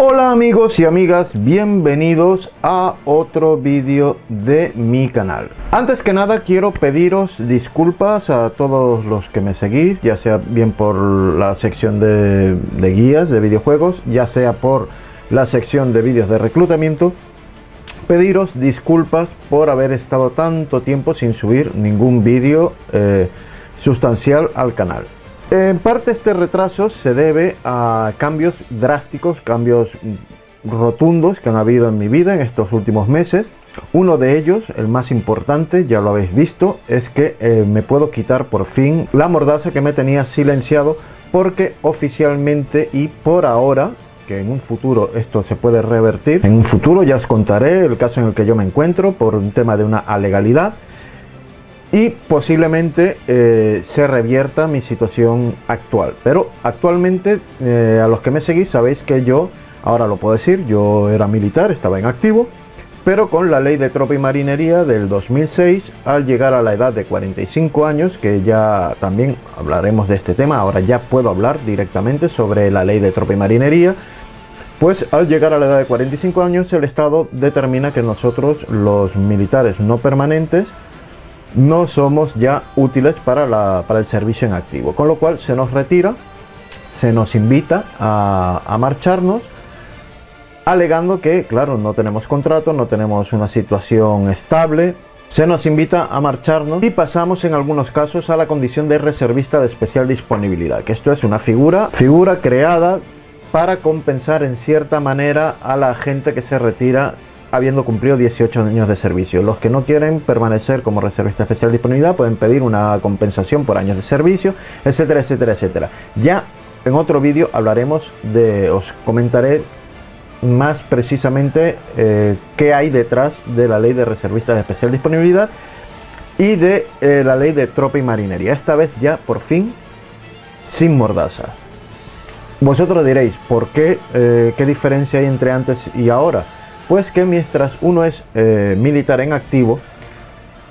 Hola amigos y amigas, bienvenidos a otro vídeo de mi canal. Antes que nada quiero pediros disculpas a todos los que me seguís, ya sea bien por la sección de guías de videojuegos, ya sea por la sección de vídeos de reclutamiento. Pediros disculpas por haber estado tanto tiempo sin subir ningún vídeo sustancial al canal. En parte este retraso se debe a cambios drásticos, cambios rotundos que han habido en mi vida en estos últimos meses. Uno de ellos, el más importante, ya lo habéis visto, es que me puedo quitar por fin la mordaza que me tenía silenciado, porque oficialmente y por ahora, que en un futuro esto se puede revertir, en un futuro ya os contaré el caso en el que yo me encuentro por un tema de una alegalidad, y posiblemente se revierta mi situación actual. Pero actualmente, a los que me seguís, sabéis que yo, ahora lo puedo decir, yo era militar, estaba en activo, pero con la ley de tropa y marinería del 2006, al llegar a la edad de 45 años, que ya también hablaremos de este tema, ahora ya puedo hablar directamente sobre la ley de tropa y marinería, pues al llegar a la edad de 45 años, el Estado determina que nosotros, los militares no permanentes, no somos ya útiles para el servicio en activo, con lo cual se nos retira, se nos invita a marcharnos, alegando que, claro, no tenemos contrato, no tenemos una situación estable. Se nos invita a marcharnos y pasamos en algunos casos a la condición de reservista de especial disponibilidad, que esto es una figura creada para compensar en cierta manera a la gente que se retira habiendo cumplido 18 años de servicio. Los que no quieren permanecer como reservista especial de disponibilidad pueden pedir una compensación por años de servicio, etcétera, etcétera, etcétera. Ya en otro vídeo hablaremos os comentaré más precisamente qué hay detrás de la ley de reservistas de especial disponibilidad y de la ley de tropa y marinería. Esta vez ya por fin sin mordaza. Vosotros diréis, ¿por qué? ¿Qué diferencia hay entre antes y ahora? Pues que mientras uno es militar en activo,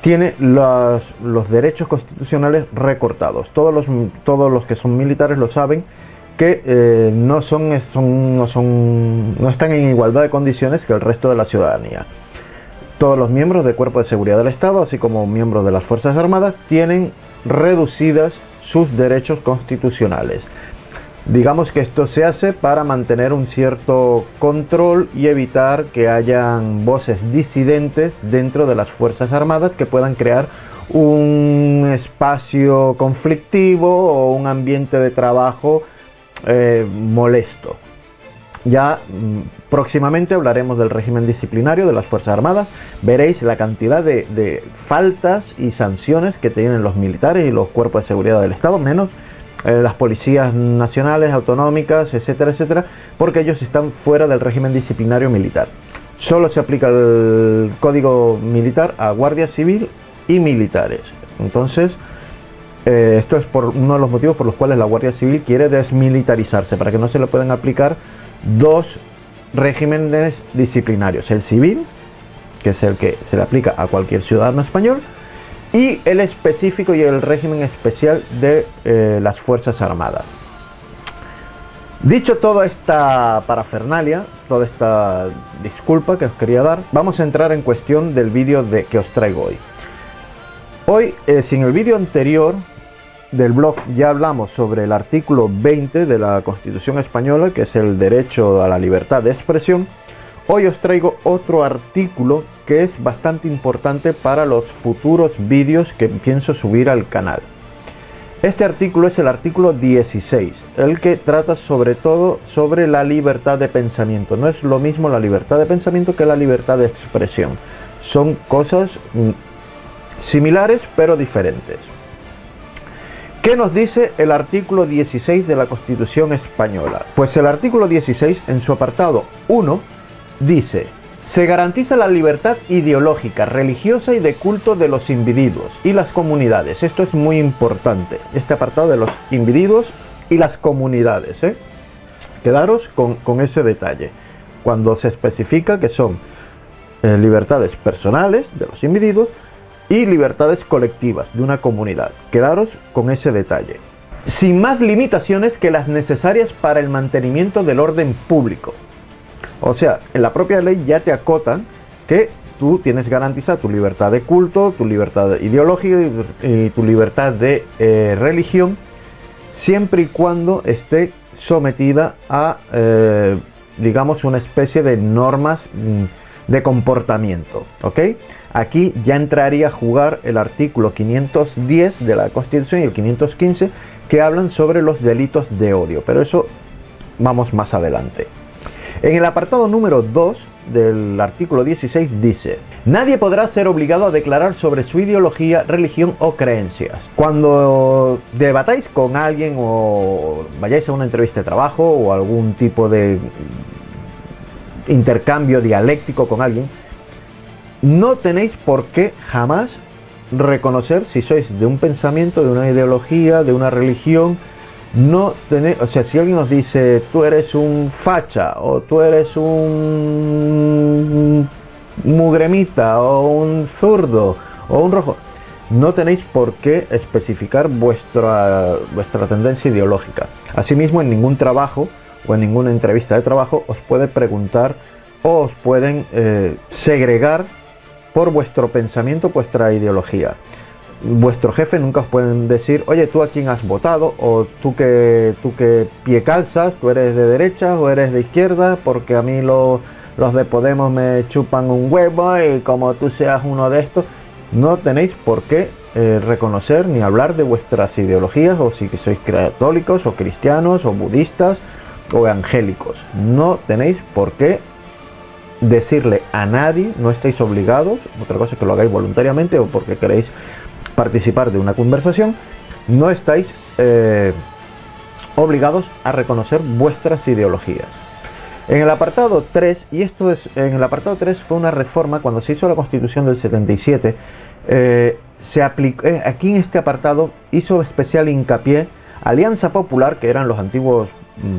tiene los derechos constitucionales recortados. Todos los que son militares lo saben, que no están en igualdad de condiciones que el resto de la ciudadanía. Todos los miembros del Cuerpo de Seguridad del Estado, así como miembros de las Fuerzas Armadas, tienen reducidas sus derechos constitucionales. Digamos que esto se hace para mantener un cierto control y evitar que hayan voces disidentes dentro de las Fuerzas Armadas que puedan crear un espacio conflictivo o un ambiente de trabajo molesto. Ya próximamente hablaremos del régimen disciplinario de las Fuerzas Armadas. Veréis la cantidad de faltas y sanciones que tienen los militares y los cuerpos de seguridad del Estado, menos las policías nacionales, autonómicas, etcétera, etcétera, porque ellos están fuera del régimen disciplinario militar. Solo se aplica el código militar a guardia civil y militares. Entonces, esto es uno de los motivos por los cuales la Guardia Civil quiere desmilitarizarse, para que no se le puedan aplicar dos regímenes disciplinarios: el civil, que es el que se le aplica a cualquier ciudadano español, y el específico y el régimen especial de las Fuerzas Armadas. Dicho toda esta parafernalia, toda esta disculpa que os quería dar, vamos a entrar en cuestión del vídeo que os traigo hoy. Hoy, si en el vídeo anterior del blog ya hablamos sobre el artículo 20 de la Constitución Española, que es el derecho a la libertad de expresión, hoy os traigo otro artículo que es bastante importante para los futuros vídeos que pienso subir al canal. Este artículo es el artículo 16, el que trata sobre todo sobre la libertad de pensamiento. No es lo mismo la libertad de pensamiento que la libertad de expresión. Son cosas similares pero diferentes. ¿Qué nos dice el artículo 16 de la Constitución Española? Pues el artículo 16, en su apartado 1, dice: se garantiza la libertad ideológica, religiosa y de culto de los individuos y las comunidades. Esto es muy importante, este apartado de los individuos y las comunidades, Quedaros con ese detalle. Cuando se especifica que son libertades personales de los individuos y libertades colectivas de una comunidad. Quedaros con ese detalle. Sin más limitaciones que las necesarias para el mantenimiento del orden público. O sea, en la propia ley ya te acotan que tú tienes garantizada tu libertad de culto, tu libertad ideológica y tu libertad de religión, siempre y cuando esté sometida a, digamos, una especie de normas de comportamiento, ¿ok? Aquí ya entraría a jugar el artículo 510 de la Constitución y el 515, que hablan sobre los delitos de odio, pero eso vamos más adelante. En el apartado número 2 del artículo 16 dice: nadie podrá ser obligado a declarar sobre su ideología, religión o creencias. Cuando debatáis con alguien o vayáis a una entrevista de trabajo o algún tipo de intercambio dialéctico con alguien, no tenéis por qué jamás reconocer si sois de un pensamiento, de una ideología, de una religión. No tenéis, o sea, si alguien os dice tú eres un facha o tú eres un mugremita o un zurdo o un rojo, no tenéis por qué especificar vuestra tendencia ideológica. Asimismo, en ningún trabajo o en ninguna entrevista de trabajo os puede preguntar o os pueden segregar por vuestro pensamiento, vuestra ideología. Vuestro jefe nunca os pueden decir: oye, ¿tú a quién has votado? O tú qué pie calzas, tú eres de derecha o eres de izquierda, porque a mí los de Podemos me chupan un huevo y como tú seas uno de estos. No tenéis por qué reconocer ni hablar de vuestras ideologías, o si sois católicos o cristianos o budistas o evangélicos. No tenéis por qué decirle a nadie, no estáis obligados. Otra cosa es que lo hagáis voluntariamente o porque queréis participar de una conversación. No estáis obligados a reconocer vuestras ideologías. En el apartado 3, y esto es, en el apartado 3 fue una reforma cuando se hizo la Constitución del 77, se aplicó, aquí en este apartado hizo especial hincapié Alianza Popular, que eran los antiguos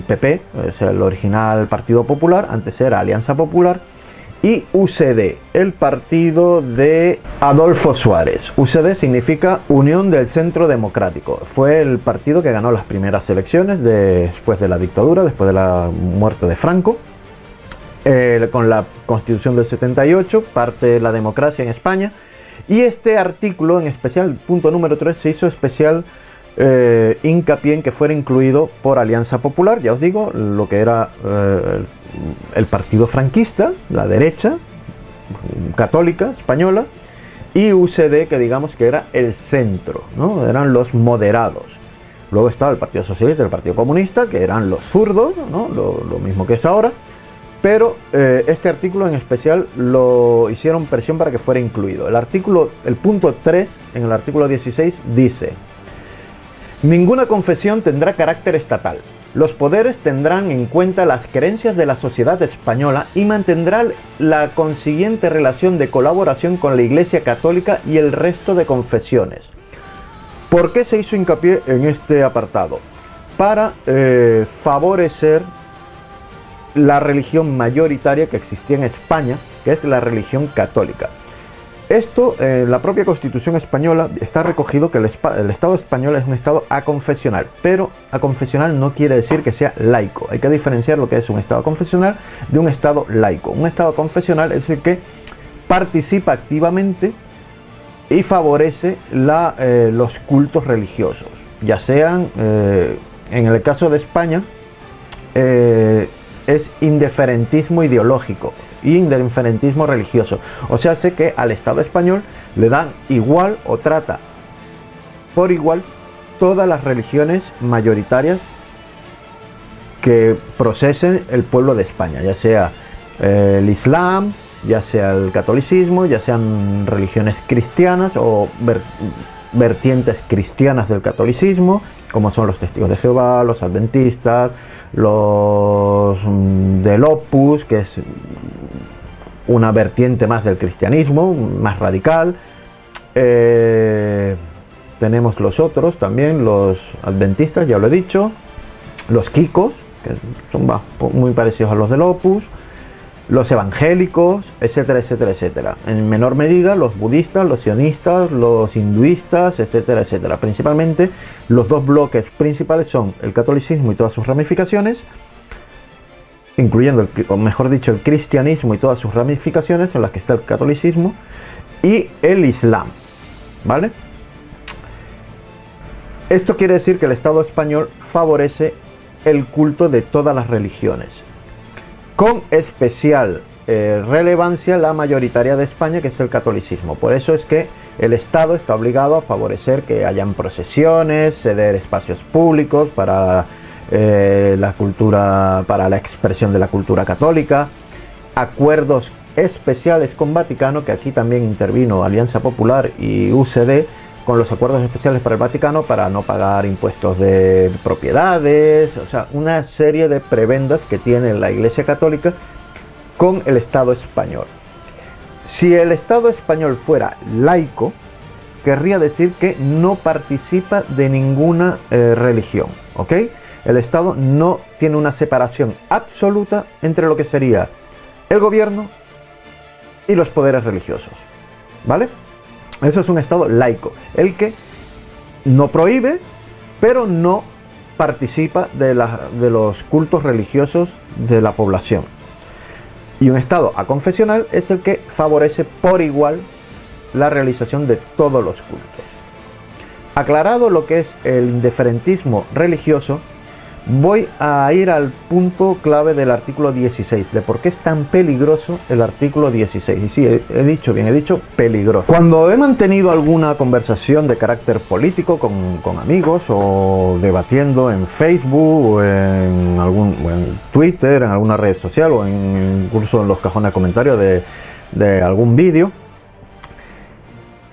PP, o sea, el original Partido Popular, antes era Alianza Popular, y UCD, el partido de Adolfo Suárez. UCD significa Unión del Centro Democrático. Fue el partido que ganó las primeras elecciones después de la dictadura, después de la muerte de Franco. Con la Constitución del 78 parte la democracia en España. Y este artículo, en especial, punto número 3, se hizo especial hincapié en que fuera incluido por Alianza Popular, ya os digo, lo que era el partido franquista, la derecha católica española, y UCD, que digamos que era el centro, ¿no? Eran los moderados. Luego estaba el Partido Socialista y el Partido Comunista, que eran los zurdos, ¿no? Lo mismo que es ahora. Pero este artículo en especial lo hicieron presión para que fuera incluido. El punto 3 en el artículo 16 dice: ninguna confesión tendrá carácter estatal. Los poderes tendrán en cuenta las creencias de la sociedad española y mantendrán la consiguiente relación de colaboración con la Iglesia Católica y el resto de confesiones. ¿Por qué se hizo hincapié en este apartado? Para favorecer la religión mayoritaria que existía en España, que es la religión católica. Esto, en la propia Constitución española está recogido que el Estado español es un Estado aconfesional, pero aconfesional no quiere decir que sea laico. Hay que diferenciar lo que es un Estado confesional de un Estado laico. Un Estado confesional es el que participa activamente y favorece los cultos religiosos, ya sean, en el caso de España, es indiferentismo ideológico y indiferentismo religioso. O sea, hace que al Estado español le dan igual o trata por igual todas las religiones mayoritarias que procesen el pueblo de España, ya sea el Islam, ya sea el catolicismo, ya sean religiones cristianas o vertientes cristianas del catolicismo, como son los Testigos de Jehová, los Adventistas, los del Opus, que es una vertiente más del cristianismo, más radical. Tenemos los otros también, los adventistas, ya lo he dicho, los Kikos, que son muy parecidos a los del Opus, los evangélicos, etcétera, etcétera, etcétera. En menor medida los budistas, los sionistas, los hinduistas, etcétera, etcétera. Principalmente los dos bloques principales son el catolicismo y todas sus ramificaciones, incluyendo, o mejor dicho, el cristianismo y todas sus ramificaciones, en las que está el catolicismo y el islam, ¿vale? Esto quiere decir que el Estado español favorece el culto de todas las religiones, con especial relevancia la mayoritaria de España, que es el catolicismo. Por eso es que el Estado está obligado a favorecer que hayan procesiones, ceder espacios públicos para la cultura, para la expresión de la cultura católica, acuerdos especiales con Vaticano, que aquí también intervino Alianza Popular y UCD, con los acuerdos especiales para el Vaticano para no pagar impuestos de propiedades, o sea, una serie de prebendas que tiene la Iglesia Católica con el Estado español. Si el Estado español fuera laico, querría decir que no participa de ninguna religión, ¿ok? El Estado no tiene una separación absoluta entre lo que sería el gobierno y los poderes religiosos, ¿vale? Eso es un Estado laico, el que no prohíbe, pero no participa de los cultos religiosos de la población. Y un Estado aconfesional es el que favorece por igual la realización de todos los cultos. Aclarado lo que es el indiferentismo religioso, voy a ir al punto clave del artículo 16, de por qué es tan peligroso el artículo 16. Y sí, he dicho bien, he dicho peligroso. Cuando he mantenido alguna conversación de carácter político con amigos, o debatiendo en Facebook, o en Twitter, en alguna red social, o incluso en los cajones de comentarios de algún vídeo,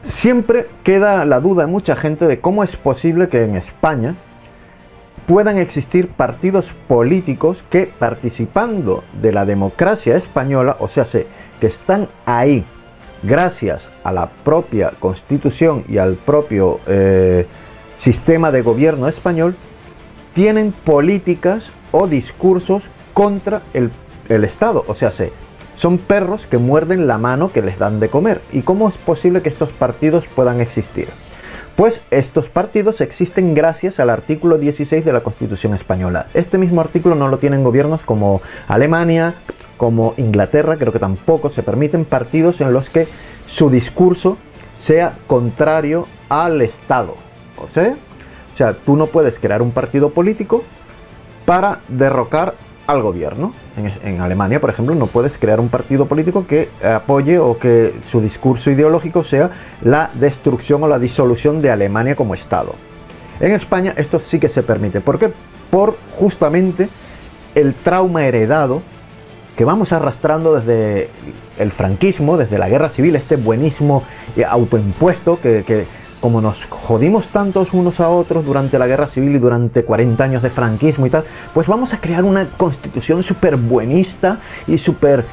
siempre queda la duda en mucha gente de cómo es posible que en España puedan existir partidos políticos que, participando de la democracia española, o sea, que están ahí gracias a la propia Constitución y al propio sistema de gobierno español, tienen políticas o discursos contra el Estado, o sea, son perros que muerden la mano que les dan de comer. ¿Y cómo es posible que estos partidos puedan existir? Pues estos partidos existen gracias al artículo 16 de la Constitución española. Este mismo artículo no lo tienen gobiernos como Alemania, como Inglaterra. Creo que tampoco se permiten partidos en los que su discurso sea contrario al Estado. O sea, tú no puedes crear un partido político para derrocar al gobierno. En Alemania, por ejemplo, no puedes crear un partido político que apoye o que su discurso ideológico sea la destrucción o la disolución de Alemania como Estado. En España esto sí que se permite. ¿Por qué? Por justamente el trauma heredado que vamos arrastrando desde el franquismo, desde la guerra civil, este buenismo autoimpuesto que como nos jodimos tantos unos a otros durante la guerra civil y durante 40 años de franquismo y tal, pues vamos a crear una constitución súper buenista y súper,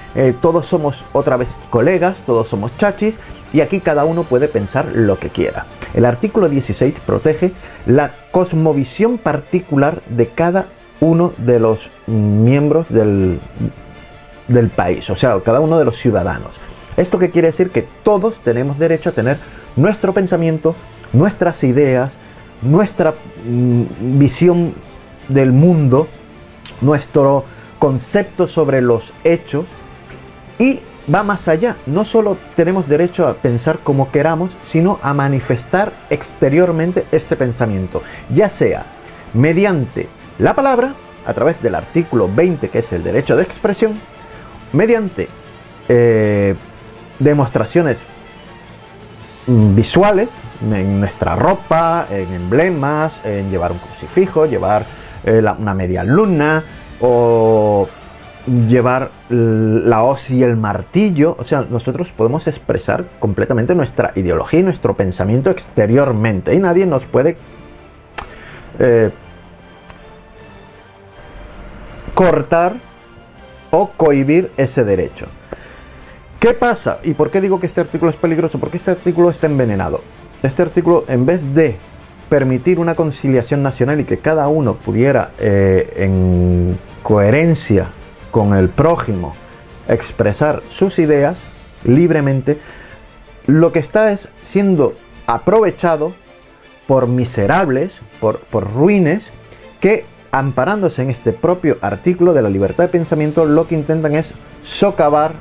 todos somos otra vez colegas, todos somos chachis, y aquí cada uno puede pensar lo que quiera. El artículo 16 protege la cosmovisión particular de cada uno de los miembros del país, o sea, cada uno de los ciudadanos. ¿Esto qué quiere decir? Que todos tenemos derecho a tener nuestro pensamiento, nuestras ideas, nuestra visión del mundo, nuestro concepto sobre los hechos, y va más allá. No solo tenemos derecho a pensar como queramos, sino a manifestar exteriormente este pensamiento, ya sea mediante la palabra, a través del artículo 20, que es el derecho de expresión, mediante demostraciones visuales, en nuestra ropa, en emblemas, en llevar un crucifijo, llevar una media luna, o llevar la hoz y el martillo. O sea, nosotros podemos expresar completamente nuestra ideología y nuestro pensamiento exteriormente, y nadie nos puede cortar o cohibir ese derecho. ¿Qué pasa? ¿Y por qué digo que este artículo es peligroso? Porque este artículo está envenenado. Este artículo, en vez de permitir una conciliación nacional y que cada uno pudiera, en coherencia con el prójimo, expresar sus ideas libremente, lo que está es siendo aprovechado por miserables, por ruines, que amparándose en este propio artículo de la libertad de pensamiento, lo que intentan es socavar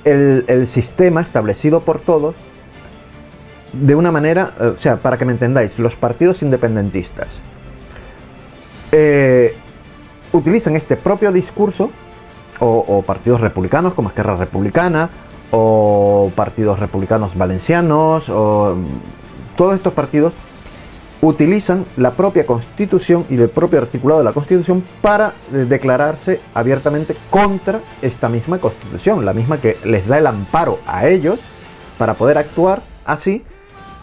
el sistema establecido por todos de una manera, o sea, para que me entendáis, los partidos independentistas utilizan este propio discurso, o partidos republicanos como Esquerra Republicana, o partidos republicanos valencianos, o todos estos partidos utilizan la propia Constitución y el propio articulado de la Constitución para declararse abiertamente contra esta misma Constitución, la misma que les da el amparo a ellos para poder actuar así.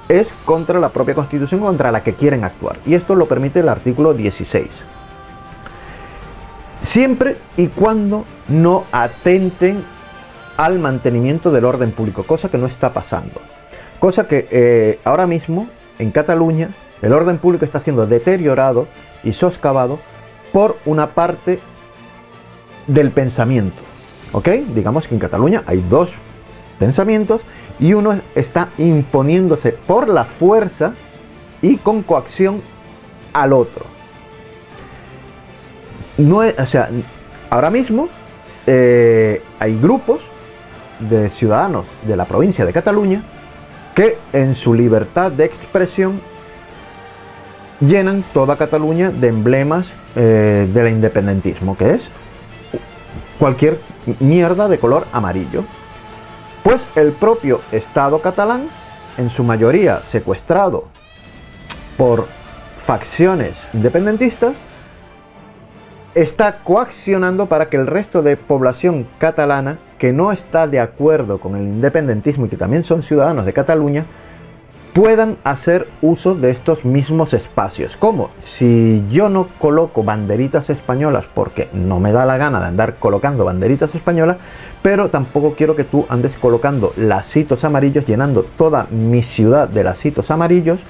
Es contra la propia Constitución, contra la que quieren actuar. Y esto lo permite el artículo 16. Siempre y cuando no atenten al mantenimiento del orden público, cosa que no está pasando. Cosa que ahora mismo en Cataluña el orden público está siendo deteriorado y socavado por una parte del pensamiento. ¿Ok? Digamos que en Cataluña hay dos pensamientos y uno está imponiéndose por la fuerza y con coacción al otro. No es, o sea, ahora mismo hay grupos de ciudadanos de la provincia de Cataluña que en su libertad de expresión llenan toda Cataluña de emblemas del independentismo, que es cualquier mierda de color amarillo. Pues el propio Estado catalán, en su mayoría secuestrado por facciones independentistas, está coaccionando para que el resto de población catalana que no está de acuerdo con el independentismo y que también son ciudadanos de Cataluña puedan hacer uso de estos mismos espacios. ¿Cómo? Si yo no coloco banderitas españolas porque no me da la gana de andar colocando banderitas españolas, pero tampoco quiero que tú andes colocando lacitos amarillos, llenando toda mi ciudad de lacitos amarillos,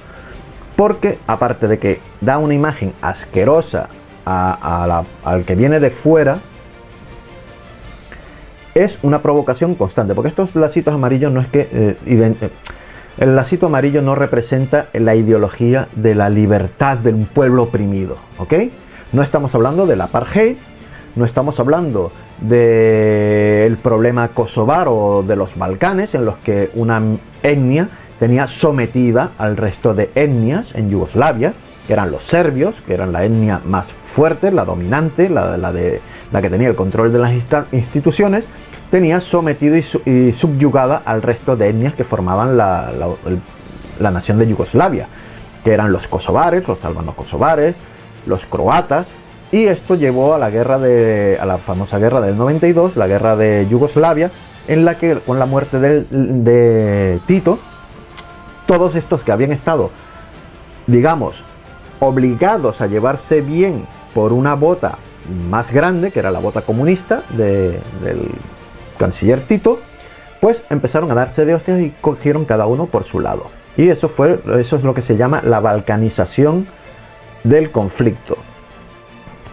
porque aparte de que da una imagen asquerosa al que viene de fuera, es una provocación constante, porque estos lacitos amarillos no es que el lacito amarillo no representa la ideología de la libertad de un pueblo oprimido, ¿ok? No estamos hablando del apartheid, no estamos hablando del problema kosovar o de los Balcanes, en los que una etnia tenía sometida al resto de etnias en Yugoslavia, que eran los serbios, que eran la etnia más fuerte, la dominante, la que tenía el control de las instituciones, tenía sometido y subyugada al resto de etnias que formaban la nación de Yugoslavia, que eran los kosovares, los albano-kosovares, los croatas, y esto llevó a la famosa guerra del 92, la guerra de Yugoslavia, en la que con la muerte de Tito, todos estos que habían estado, digamos, obligados a llevarse bien por una bota más grande, que era la bota comunista del canciller Tito, pues empezaron a darse de hostias y cogieron cada uno por su lado. Y eso es lo que se llama la balcanización del conflicto.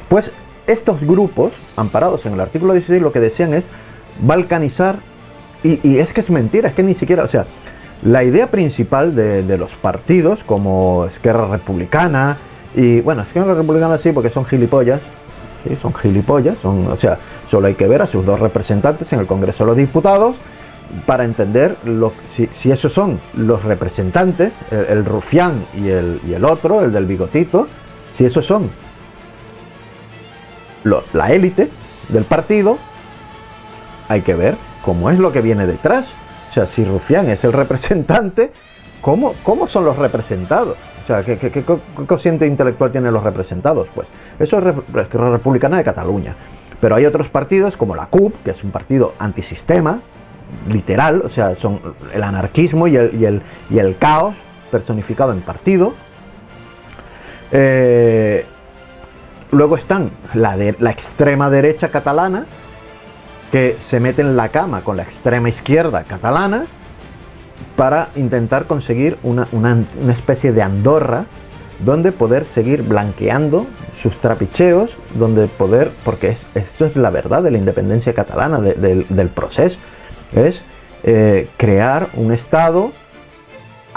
Pues estos grupos, amparados en el artículo 16, lo que decían es balcanizar, y es que es mentira, es que ni siquiera, o sea, la idea principal de los partidos como Esquerra Republicana, y bueno, Esquerra Republicana sí, porque son gilipollas, ¿sí? Son gilipollas, o sea, solo hay que ver a sus dos representantes en el Congreso de los Diputados para entender si esos son los representantes, el rufián y el otro, el del bigotito, si esos son la élite del partido, hay que ver cómo es lo que viene detrás. O sea, si Rufián es el representante, ¿cómo son los representados? O sea, ¿qué cociente intelectual tienen los representados? Pues eso es Republicana de Cataluña. Pero hay otros partidos como la CUP, que es un partido antisistema, literal, o sea, son el anarquismo y el caos personificado en partido. Luego están la extrema derecha catalana, que se mete en la cama con la extrema izquierda catalana para intentar conseguir una especie de Andorra donde poder seguir blanqueando sus trapicheos, donde poder, porque esto es la verdad de la independencia catalana, del proceso, es crear un Estado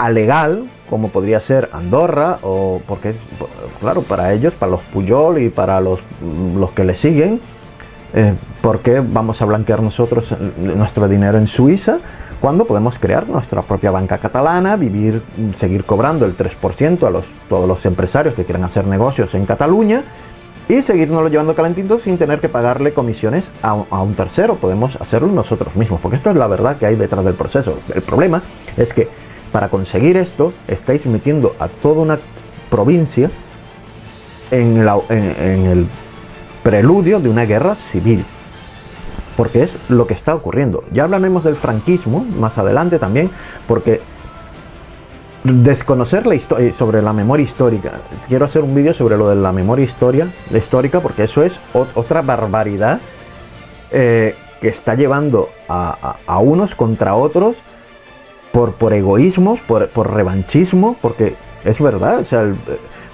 alegal, como podría ser Andorra, o porque, claro, para ellos, para los Pujol y para los que le siguen, ¿por qué vamos a blanquear nosotros nuestro dinero en Suiza cuando podemos crear nuestra propia banca catalana, seguir cobrando el 3% a todos los empresarios que quieran hacer negocios en Cataluña y seguirnoslo llevando calentito sin tener que pagarle comisiones a un tercero? Podemos hacerlo nosotros mismos, porque esto es la verdad que hay detrás del proceso. El problema es que para conseguir esto estáis metiendo a toda una provincia en el preludio de una guerra civil, porque es lo que está ocurriendo. Ya hablaremos del franquismo más adelante también, porque desconocer la historia, sobre la memoria histórica, quiero hacer un vídeo sobre lo de la memoria histórica, porque eso es otra barbaridad que está llevando a unos contra otros por egoísmos, por revanchismo, porque es verdad, o sea,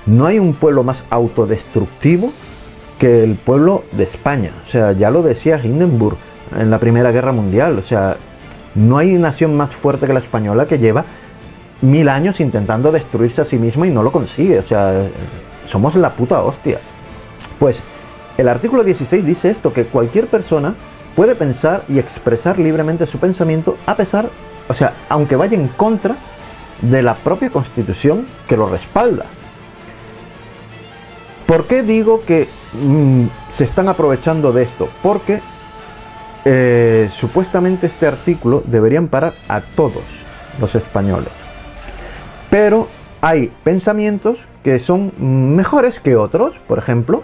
no hay un pueblo más autodestructivo que el pueblo de España. O sea, ya lo decía Hindenburg en la Primera Guerra Mundial. O sea, no hay nación más fuerte que la española, que lleva 1000 años intentando destruirse a sí misma y no lo consigue. O sea, somos la puta hostia. Pues el artículo 16 dice esto, que cualquier persona puede pensar y expresar libremente su pensamiento o sea, aunque vaya en contra de la propia Constitución que lo respalda. ¿Por qué digo que se están aprovechando de esto? Porque supuestamente este artículo debería amparar a todos los españoles, pero hay pensamientos que son mejores que otros. Por ejemplo,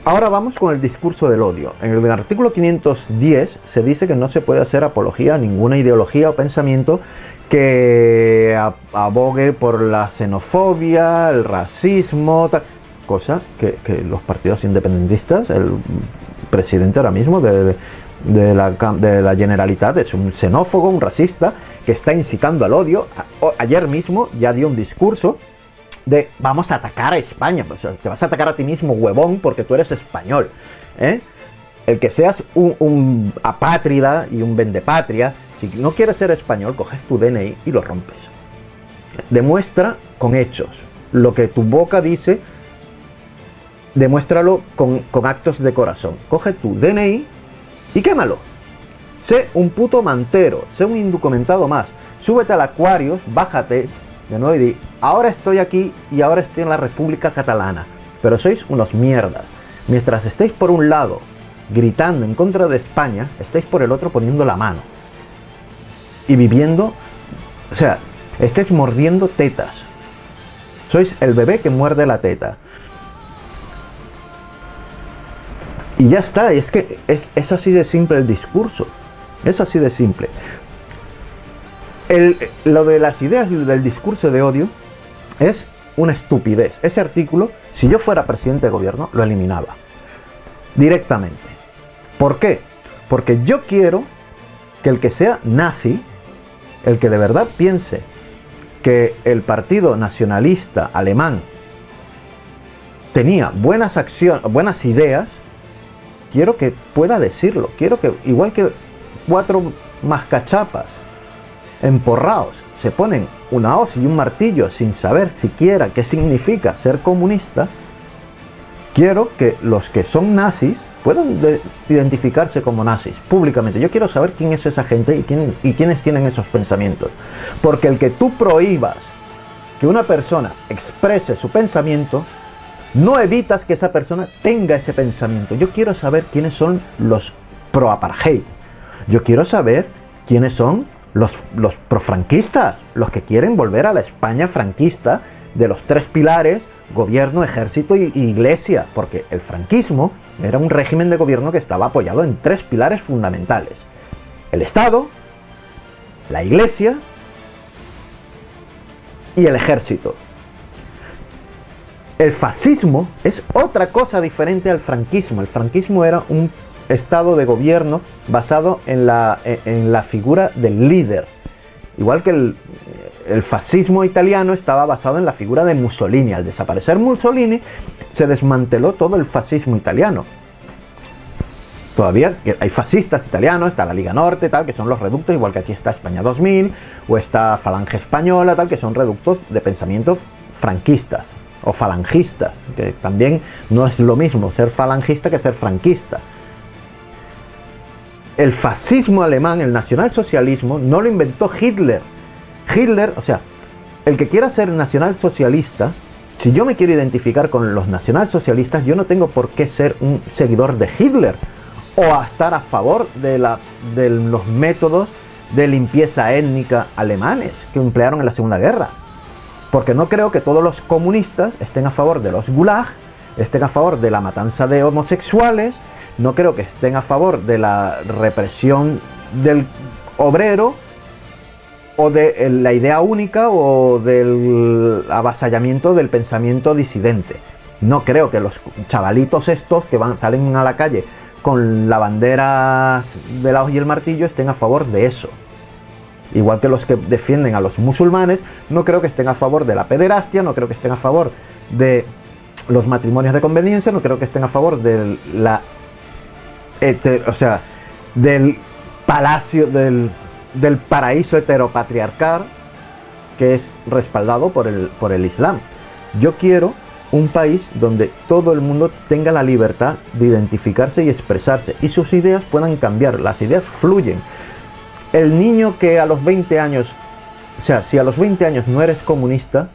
ahora vamos con el discurso del odio. En el artículo 510 se dice que no se puede hacer apología a ninguna ideología o pensamiento que abogue por la xenofobia, el racismo, cosa que los partidos independentistas, el presidente ahora mismo de la Generalitat es un xenófobo, un racista, que está incitando al odio. Ayer mismo ya dio un discurso de vamos a atacar a España. Pues, te vas a atacar a ti mismo, huevón, porque tú eres español, ¿eh? El que seas un apátrida y un vendepatria, si no quieres ser español, coges tu DNI y lo rompes. Demuestra con hechos. Lo que tu boca dice, demuéstralo con actos de corazón. Coge tu DNI y quémalo. Sé un puto mantero, sé un indocumentado más. Súbete al Aquarius, bájate de nuevo y di, ahora estoy aquí y ahora estoy en la República Catalana. Pero sois unos mierdas. Mientras estéis por un lado gritando en contra de España, estáis por el otro poniendo la mano y viviendo, o sea, estáis mordiendo tetas. Sois el bebé que muerde la teta. Y ya está, es que es así de simple el discurso. Es así de simple. Lo de las ideas del discurso de odio es una estupidez. Ese artículo, si yo fuera presidente de gobierno, lo eliminaba directamente. ¿Por qué? Porque yo quiero que el que sea nazi, el que de verdad piense que el partido nacionalista alemán tenía buenas ideas, quiero que pueda decirlo. Quiero que, igual que 4 mascachapas emporrados se ponen una hoz y un martillo sin saber siquiera qué significa ser comunista, quiero que los que son nazis puedan identificarse como nazis públicamente. Yo quiero saber quién es esa gente y quiénes tienen esos pensamientos. Porque el que tú prohíbas que una persona exprese su pensamiento, no evitas que esa persona tenga ese pensamiento. Yo quiero saber quiénes son los pro-apartheid. Yo quiero saber quiénes son los pro-franquistas, los que quieren volver a la España franquista de los 3 pilares: gobierno, ejército y iglesia, porque el franquismo era un régimen de gobierno que estaba apoyado en 3 pilares fundamentales: el Estado, la iglesia y el ejército. El fascismo es otra cosa diferente al franquismo. El franquismo era un estado de gobierno basado en la figura del líder, igual que el fascismo italiano estaba basado en la figura de Mussolini. Al desaparecer Mussolini, se desmanteló todo el fascismo italiano. Todavía hay fascistas italianos, está la Liga Norte, tal, que son los reductos, igual que aquí está España 2000, o está Falange Española, tal, que son reductos de pensamientos franquistas o falangistas, que también no es lo mismo ser falangista que ser franquista. El fascismo alemán, el nacionalsocialismo, no lo inventó Hitler. Hitler, o sea, el que quiera ser nacionalsocialista, si yo me quiero identificar con los nacionalsocialistas, yo no tengo por qué ser un seguidor de Hitler o a estar a favor de los métodos de limpieza étnica alemanes que emplearon en la Segunda Guerra. Porque no creo que todos los comunistas estén a favor de los gulag, estén a favor de la matanza de homosexuales, no creo que estén a favor de la represión del obrero o de la idea única o del avasallamiento del pensamiento disidente. No creo que los chavalitos estos que salen a la calle con la bandera de la hoz y el martillo estén a favor de eso. Igual que los que defienden a los musulmanes, no creo que estén a favor de la pederastia, no creo que estén a favor de los matrimonios de conveniencia, no creo que estén a favor de del palacio, del paraíso heteropatriarcal que es respaldado por el Islam. Yo quiero un país donde todo el mundo tenga la libertad de identificarse y expresarse y sus ideas puedan cambiar, las ideas fluyen. El niño que a los 20 años, o sea, si a los 20 años no eres comunista,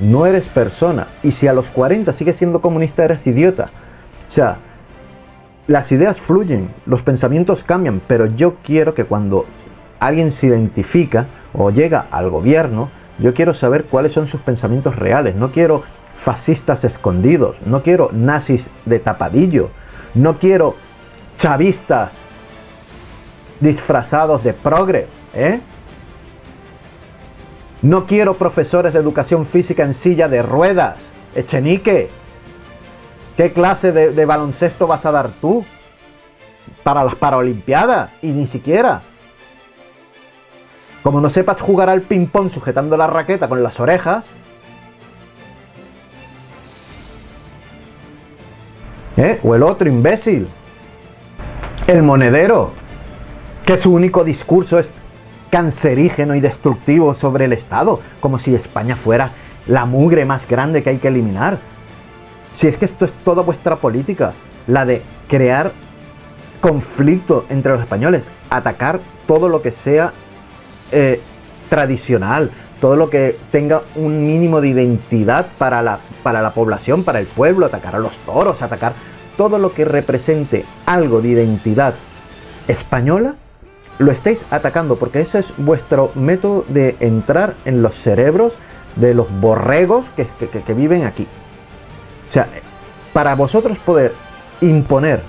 no eres persona, y si a los 40 sigues siendo comunista, eres idiota. O sea, las ideas fluyen, los pensamientos cambian, pero yo quiero que cuando alguien se identifica o llega al gobierno, yo quiero saber cuáles son sus pensamientos reales. No quiero fascistas escondidos, no quiero nazis de tapadillo, no quiero chavistas disfrazados de progre, no quiero profesores de educación física en silla de ruedas. Echenique, ¿qué clase de baloncesto vas a dar tú para las Paralimpiadas? Y ni siquiera. Como no sepas jugar al ping-pong sujetando la raqueta con las orejas, o el otro imbécil, el monedero, que su único discurso es cancerígeno y destructivo sobre el Estado, como si España fuera la mugre más grande que hay que eliminar. Si es que esto es toda vuestra política, la de crear conflicto entre los españoles, atacar todo lo que sea tradicional, todo lo que tenga un mínimo de identidad para la población, para el pueblo, atacar a los toros, atacar todo lo que represente algo de identidad española, lo estáis atacando, porque ese es vuestro método de entrar en los cerebros de los borregos que viven aquí. O sea, para vosotros poder imponer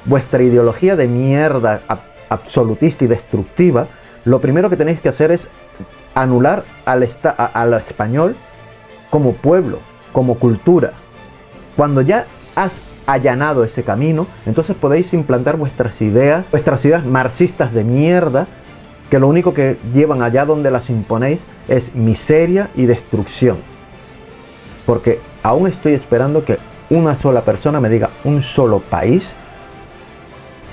vuestra ideología de mierda absolutista y destructiva, lo primero que tenéis que hacer es anular al español como pueblo, como cultura. Cuando ya has allanado ese camino, entonces podéis implantar vuestras ideas marxistas de mierda, que lo único que llevan allá donde las imponéis es miseria y destrucción. Porque aún estoy esperando que una sola persona me diga un solo país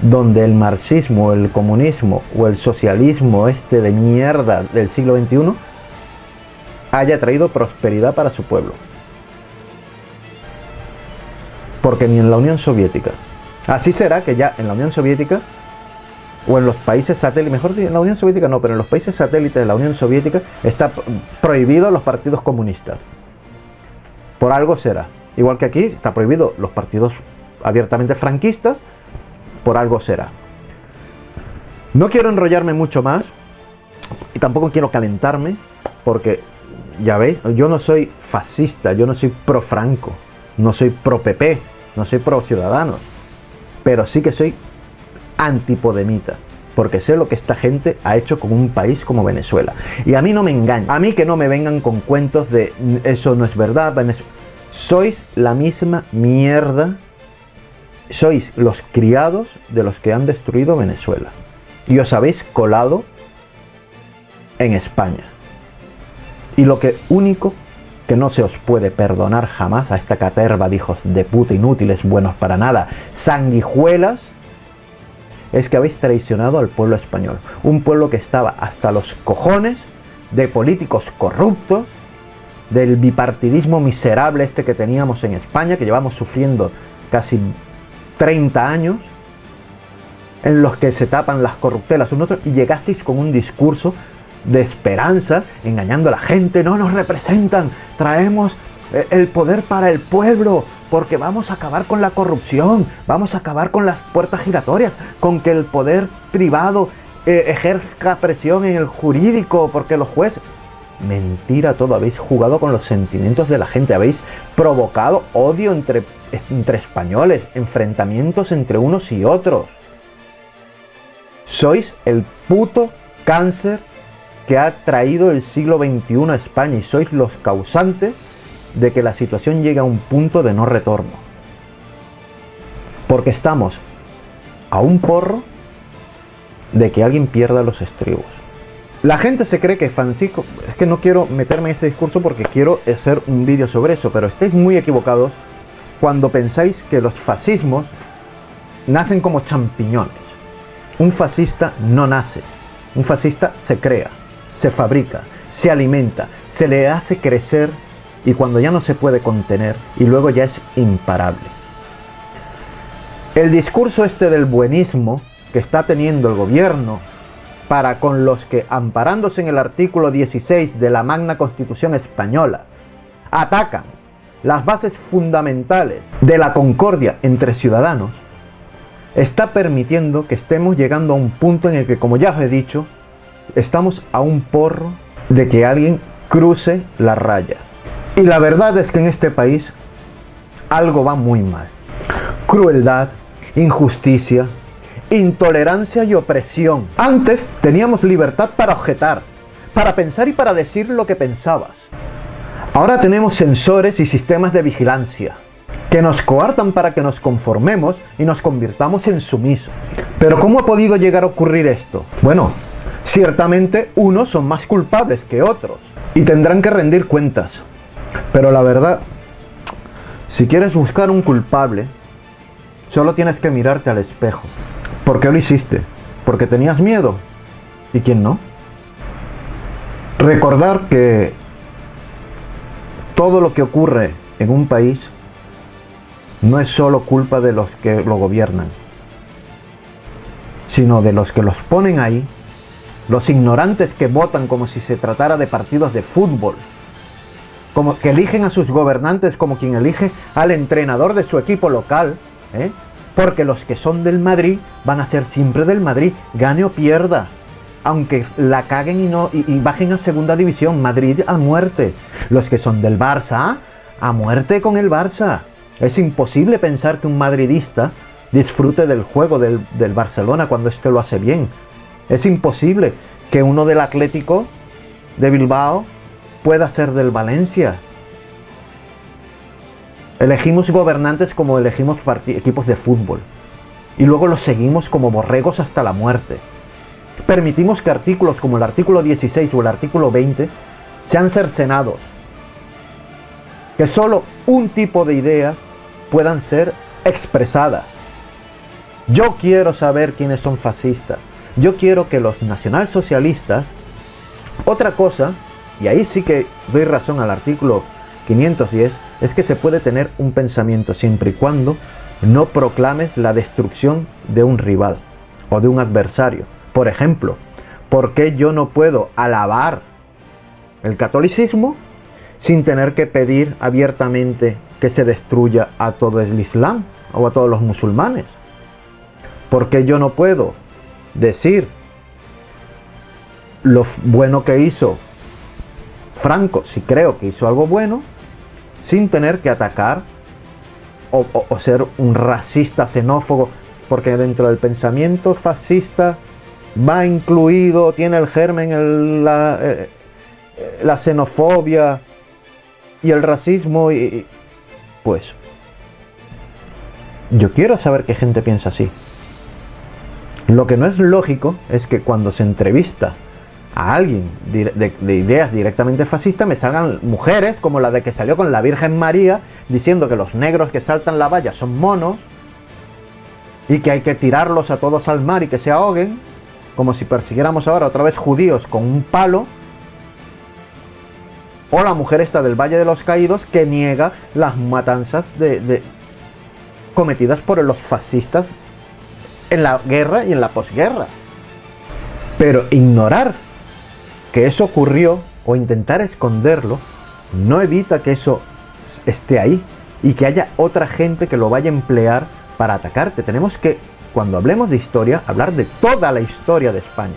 donde el marxismo, el comunismo o el socialismo de mierda del siglo XXI haya traído prosperidad para su pueblo. Porque ni en la Unión Soviética. Así será que ya en la Unión Soviética o en los países satélites, mejor dicho, en la Unión Soviética no, pero en los países satélites de la Unión Soviética está prohibido los partidos comunistas. Por algo será. Igual que aquí está prohibido los partidos abiertamente franquistas, por algo será. No quiero enrollarme mucho más y tampoco quiero calentarme, porque ya veis, yo no soy fascista, yo no soy pro Franco, no soy pro PP, no soy pro Ciudadanos, pero sí que soy antipodemita, porque sé lo que esta gente ha hecho con un país como Venezuela. Y a mí no me engañan, a mí que no me vengan con cuentos de eso no es verdad, sois la misma mierda. Sois los criados de los que han destruido Venezuela y os habéis colado en España. Y lo único que no se os puede perdonar jamás a esta caterva de hijos de puta inútiles, buenos para nada, sanguijuelas, es que habéis traicionado al pueblo español. Un pueblo que estaba hasta los cojones de políticos corruptos, del bipartidismo miserable este que teníamos en España, que llevamos sufriendo casi 30 años, en los que se tapan las corruptelas unos otros, y llegasteis con un discurso de esperanza, engañando a la gente. No nos representan, traemos el poder para el pueblo, porque vamos a acabar con la corrupción, vamos a acabar con las puertas giratorias, con que el poder privado ejerza presión en el jurídico, porque los jueces... Mentira todo, habéis jugado con los sentimientos de la gente, habéis provocado odio entre españoles, enfrentamientos entre unos y otros. Sois el puto cáncer que ha traído el siglo XXI a España y sois los causantes de que la situación llegue a un punto de no retorno. Porque estamos a un porro de que alguien pierda los estribos. La gente se cree que Francisco... Es que no quiero meterme en ese discurso porque quiero hacer un vídeo sobre eso, pero estáis muy equivocados cuando pensáis que los fascismos nacen como champiñones. Un fascista no nace. Un fascista se crea, se fabrica, se alimenta, se le hace crecer y cuando ya no se puede contener y luego ya es imparable. El discurso este del buenismo que está teniendo el gobierno para con los que, amparándose en el artículo 16 de la Magna Constitución Española, atacan las bases fundamentales de la concordia entre ciudadanos, está permitiendo que estemos llegando a un punto en el que, como ya os he dicho, estamos a un porro de que alguien cruce la raya. Y la verdad es que en este país algo va muy mal. Crueldad, injusticia, intolerancia y opresión. Antes teníamos libertad para objetar, para pensar y para decir lo que pensabas. Ahora tenemos sensores y sistemas de vigilancia que nos coartan para que nos conformemos y nos convirtamos en sumisos. Pero ¿cómo ha podido llegar a ocurrir esto? Bueno, ciertamente unos son más culpables que otros y tendrán que rendir cuentas. Pero la verdad, si quieres buscar un culpable, solo tienes que mirarte al espejo. ¿Por qué lo hiciste? ¿Porque tenías miedo? ¿Y quién no? Recordar que todo lo que ocurre en un país no es solo culpa de los que lo gobiernan, sino de los que los ponen ahí, los ignorantes que votan como si se tratara de partidos de fútbol, como que eligen a sus gobernantes como quien elige al entrenador de su equipo local, porque los que son del Madrid van a ser siempre del Madrid, gane o pierda, aunque la caguen y bajen a segunda división. Madrid a muerte. Los que son del Barça, a muerte con el Barça. Es imposible pensar que un madridista disfrute del juego del Barcelona cuando este lo hace bien. Es imposible que uno del Atlético de Bilbao pueda ser del Valencia. Elegimos gobernantes como elegimos equipos de fútbol y luego los seguimos como borregos hasta la muerte. Permitimos que artículos como el artículo 16 o el artículo 20 sean cercenados, que solo un tipo de ideas puedan ser expresadas. Yo quiero saber quiénes son fascistas. Yo quiero que los nacionalsocialistas... Otra cosa, y ahí sí que doy razón al artículo 510, es que se puede tener un pensamiento siempre y cuando no proclames la destrucción de un rival o de un adversario. Por ejemplo, ¿por qué yo no puedo alabar el catolicismo sin tener que pedir abiertamente que se destruya a todo el Islam o a todos los musulmanes? ¿Por qué yo no puedo decir lo bueno que hizo Franco, si creo que hizo algo bueno, sin tener que atacar o ser un racista xenófobo? Porque dentro del pensamiento fascista va incluido, tiene el germen la xenofobia y el racismo, pues yo quiero saber qué gente piensa así. Lo que no es lógico es que cuando se entrevista a alguien de ideas directamente fascistas me salgan mujeres como la de que salió con la Virgen María diciendo que los negros que saltan la valla son monos, y que hay que tirarlos a todos al mar y que se ahoguen, como si persiguiéramos ahora otra vez judíos con un palo, o la mujer esta del Valle de los Caídos que niega las matanzas cometidas por los fascistas en la guerra y en la posguerra. Pero ignorar que eso ocurrió o intentar esconderlo no evita que eso esté ahí y que haya otra gente que lo vaya a emplear para atacarte. Tenemos que, cuando hablemos de historia, hablar de toda la historia de España.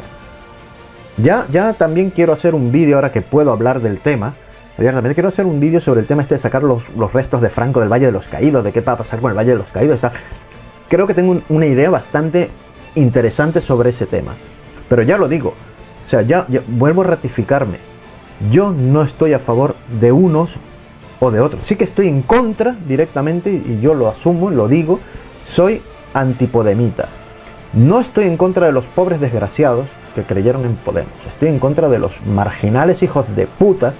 Ya también quiero hacer un vídeo, ahora que puedo hablar del tema, abiertamente quiero hacer un vídeo sobre el tema este de sacar los restos de Franco del Valle de los Caídos, de qué va a pasar con el Valle de los Caídos. Creo que tengo una idea bastante interesante sobre ese tema. Pero ya lo digo, o sea, ya vuelvo a ratificarme. Yo no estoy a favor de unos o de otros. Sí que estoy en contra directamente, y yo lo asumo, lo digo, soy antipodemita. No estoy en contra de los pobres desgraciados que creyeron en Podemos. Estoy en contra de los marginales hijos de puta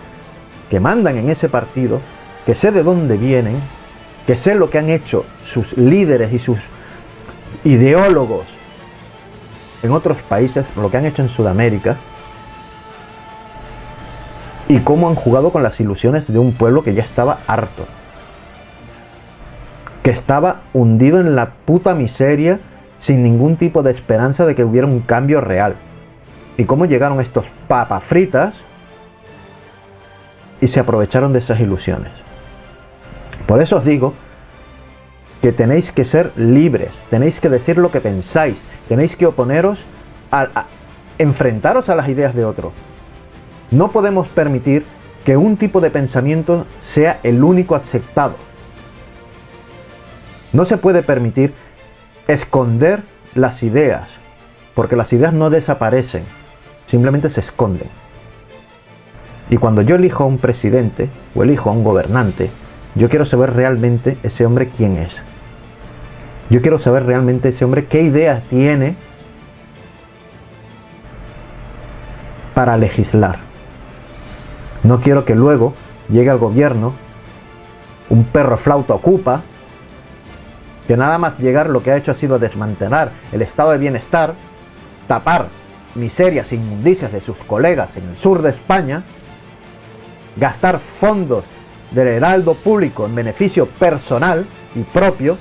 que mandan en ese partido, que sé de dónde vienen, que sé lo que han hecho sus líderes y sus ideólogos en otros países, lo que han hecho en Sudamérica, y cómo han jugado con las ilusiones de un pueblo que ya estaba harto, que estaba hundido en la puta miseria, sin ningún tipo de esperanza de que hubiera un cambio real. Y cómo llegaron estos papas fritas y se aprovecharon de esas ilusiones. Por eso os digo que tenéis que ser libres, tenéis que decir lo que pensáis, tenéis que oponeros enfrentaros a las ideas de otro. No podemos permitir que un tipo de pensamiento sea el único aceptado. No se puede permitir esconder las ideas, porque las ideas no desaparecen, simplemente se esconden. Y cuando yo elijo a un presidente o elijo a un gobernante, yo quiero saber realmente ese hombre quién es. Yo quiero saber realmente ese hombre qué ideas tiene para legislar. No quiero que luego llegue al gobierno un perro flauta ocupa, que nada más llegar lo que ha hecho ha sido desmantelar el estado de bienestar, tapar miserias e inmundicias de sus colegas en el sur de España, gastar fondos del heraldo público en beneficio personal y propio,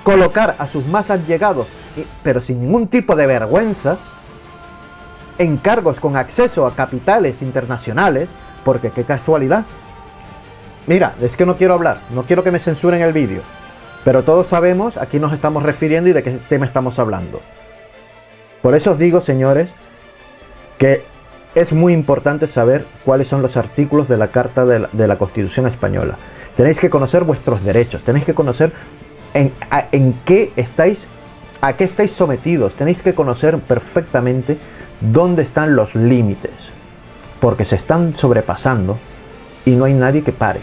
colocar a sus más allegados, pero sin ningún tipo de vergüenza, en cargos con acceso a capitales internacionales, porque qué casualidad. Mira, es que no quiero hablar, no quiero que me censuren el vídeo, pero todos sabemos a quién nos estamos refiriendo y de qué tema estamos hablando. Por eso os digo, señores, que es muy importante saber cuáles son los artículos de la Carta de la Constitución Española. Tenéis que conocer vuestros derechos, tenéis que conocer a qué estáis sometidos, tenéis que conocer perfectamente dónde están los límites, porque se están sobrepasando y no hay nadie que pare.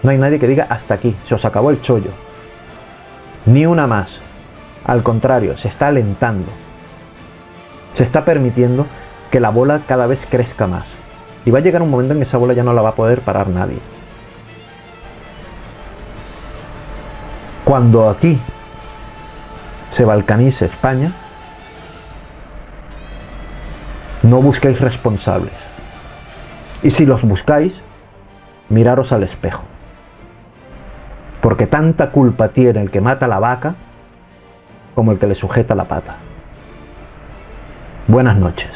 No hay nadie que diga hasta aquí, se os acabó el chollo. Ni una más. Al contrario, se está alentando. Se está permitiendo que la bola cada vez crezca más. Y va a llegar un momento en que esa bola ya no la va a poder parar nadie. Cuando aquí se balcanice España, no busquéis responsables. Y si los buscáis, miraros al espejo. Porque tanta culpa tiene el que mata a la vaca como el que le sujeta la pata. Buenas noches.